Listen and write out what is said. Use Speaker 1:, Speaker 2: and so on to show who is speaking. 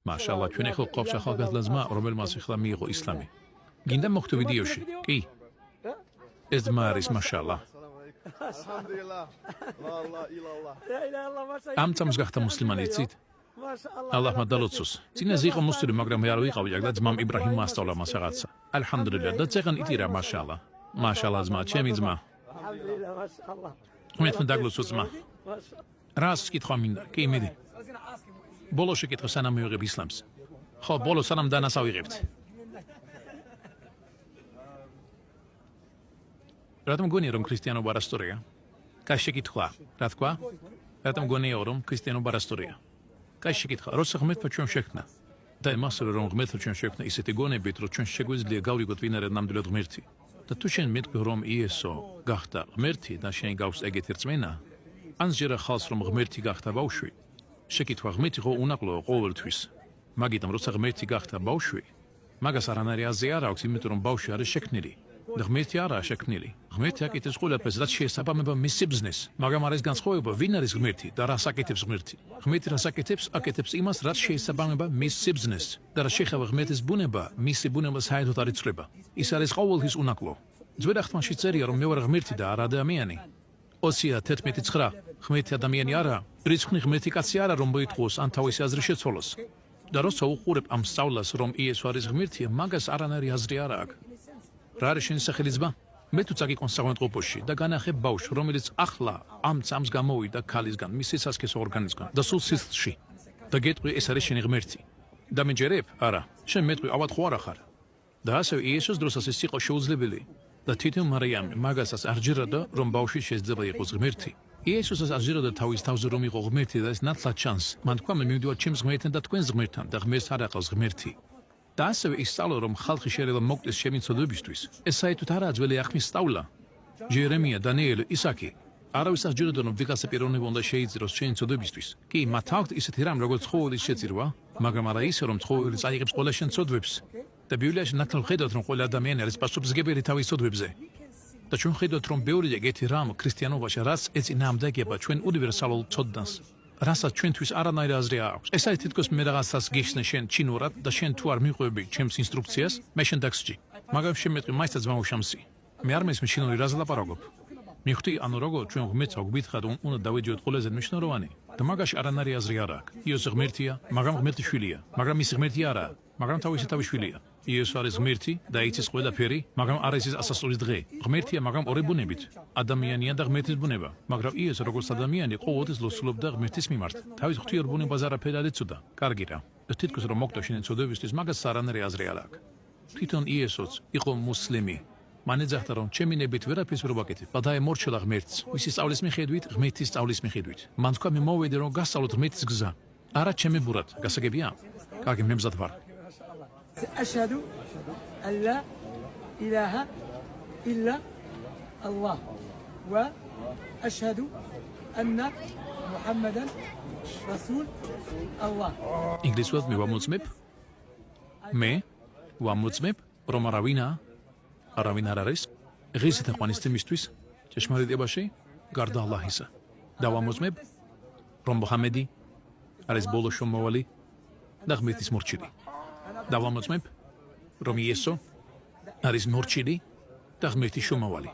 Speaker 1: მაშალა ჩვენ ახლა ყავს ახალგაზრდა ძმა, რომელმაც ახლა მიიღო ისლამი. გინდა მოხდო ვიდეოში? კი. ეს ძმა არის მაშალა. ამ წამს გახდა მუსლიმანი იცით? ალლაჰმა დალოცოს. წინაზე იყო მუსლიმი, მაგრამ მე არ ვიყავი და ძმამ იბრაჰიმმა ასწავლა მას რაღაცა. ალჰამდულილლა და წეგან იტირა მაშალა. მაშალა ძმა, ჩემი ძმა.
Speaker 2: ალჰამდულილლა მაშალა.
Speaker 1: ხმეთმე დაგლოცო ძმა. რას კითხვა მინდა? კი მიდი. ბოლოს შეკითხა სანამ მივიღებ ისლამს. ხო, ბოლოს სანამ დანას ავიღებთ. რატომ გონია რომ ქრისტიანობა არასწორია? კაი შეკითხვა. რა თქვა? რატომ გონია რომ ქრისტიანობა არასწორია? კაი შეკითხვა. როცა ღმერთმა ჩვენ შექმნა და იმასწორე რომ ღმერთმა ჩვენ შექმნა ისეთი გონებით, რომ ჩვენ შეგვიძლია გავიგოთ ვინ არის ნამდვილად ღმერთი. და თუ შენ მეტყვი რომ იესო გახდა ღმერთი და შენ გავს ეგეთი რწმენა, ან ზერა ხალს რომ ღმერთი გახდა ბავშვი, შეკითხვა ღმერთი ხო უნაკლოა ყოველთვის. მაგიტომ როცა ღმერთი გახდა ბავშვი, მაგას არანაირი აზრი არ აქვს, იმიტომ რომ ბავშვი არის შექმნილი. და ღმერთი არაა შექმნილი. ღმერთი აკეთებს ყველაფერს, რაც შეესაბამება მის სიბრძნეს, მაგრამ არის განსხვავება, ვინ არის ღმერთი და რას აკეთებს ღმერთი. ღმერთი რას აკეთებს იმას, რაც შეესაბამება მის სიბრძნეს და რა შეხება ღმერთის ბუნება, მისი ბუნება საერთოდ არ იცვლება. ის არის ყოველთვის უნაკლო. ძველი ხმაში წერია, რომ მე ვარ ღმერთი და არა ადამიანი. ოსია 11:9 ღმერთი ადამიანი არა, რიცხვნი ღმერთი კაცი არა, რომ მოითხოვოს ან თავისი აზრი შეცვალოს. და როცა უყურებ ამ სწავლას, რომ იესო არის ღმერთია, მაგას არანაირი აზრი არ აქვს. რა არის შენი სახელი ძმა? მე თუ წაგიყვან საავადმყოფოში და განახებ ბავშვს, რომელიც ახლა ამ წამს გამოვიდა ქალისგან, მის სიცოცხლის ორგანიზმიდან და სულ სისხლში. და გეტყვი ეს არის შენი ღმერთი. და მეჯერებ? არა. შენ მეტყვი ავად ხო არა ხარ? და ასევე იესოს დროსაც ის იყო შეუძლებელი და თვითონ მარიამი მაგასაც არ ჯეროდა, რომ ბავშვი შეიძლება იყოს ღმერთი. იესოსაც არ ჯეროდა თავის თავზე რომ იყო ღმერთი და ეს ნათლად ჩანს. მან თქვა მე მივდივარ ჩემს ღმერთთან და თქვენს ღმერთთან და ღმერთს არ აყავს ღმერთი. და ასევე ისწავლა რომ ხალხი შეიძლება მოკდეს ჩემი ცოდვებისთვის. ეს საერთოდ არაა ძველი აღთქმის სწავლა. ჯერემია, დანიელი, ისაკი არავის არ ჯეროდა რომ ვიღაცა პიროვნება უნდა შეიძიროს შენი ცოდვებისთვის. კი, მათ აქვთ ისეთი რამ როგორც ცხოველის შეძირვა, მაგრამ არა ისე რომ ცხოველი წაიღებს ყველა შენ ცოდვებს. და ბიბლიაში ნათლად ხედავთ რომ ყველა ადამიანი არის პასუხისმგებელი თავის ცოდვებზე. და ჩვენ ხედავთ რომ ბევრი ეგეთი რამ ქრისტიანობაში რაც ეწინააღმდეგება ჩვენ უნივერსალურ ცოდნას. რასაც ჩვენთვის არანაირი აზრი აქვს. ეს არის თითქოს მე რაღაცას გიხსნე შენ ჩინურად და შენ თუ არ მიყვები ჩემს ინსტრუქციას, მე შენ დაგსჯი. მაგრამ შენ მეტყვი მაინც ძმაუშამსი. მე არ მესმის ჩინური რაზე ლაპარაკობ. მიხვდი ანუ როგორ ჩვენ ღმერთს გვითხართ უნდა დავეჯოთ ყველაზე მნიშვნელოვანი და მაგაში არანაირი აზრი არ აქვს. იესო ღმერთია, მაგრამ ღმერთი შვილია, მაგრამ ის ღმერთი არაა, მაგრამ თავისი შვილია. იესო არის ღმერთი და იცის ყველაფერი, მაგრამ არ იცის ასასრულის დღე. ღმერთია, მაგრამ ორი ბუნებით. ადამიანია და ღმერთის ბუნება. მაგრამ იესო როგორც ადამიანი ყოველთვის ლოცულობდა ღმერთის მიმართ. თავის ღვთიურ ბუნებას არაფერი არ ეცოდა. კარგი რა. თითქოს რომ მოგდო შენ ცოდვებისთვის, მაგას არანაირი აზრი არ აქვს. თვითონ იესოც იყო მუსლიმი. მან ეძახდა რომ ჩემი ნებით ვერაფერს ვერ ვაკეთებ. და დაემორჩილა ღმერთს. მისი სწავლის მიხედვით, ღმერთის სწავლის მიხედვით. მან თქვა მე მოვედი რომ გასწავლოთ ღმერთის გზა. არა ჩემი ბურად. გასაგებია? კარგი, მე მზად ვარ.
Speaker 2: أشهد أن لا إله إلا الله وأشهد أن محمدا رسول الله.
Speaker 1: ინგლისურად მე ვამოწმებ. მე ვამოწმებ რომ არავინ არ არის ღირსი თაყვანისცემისთვის ჭეშმარიტებაში გარდა ალლაჰისა. და ვამოწმებ რომ მუჰამედი არის ბოლო შრომავალი და ღმერთის მორჩილი. და ვამოწმებ რომ იესო არის მორჩილი და ღმერთის შრომავალი.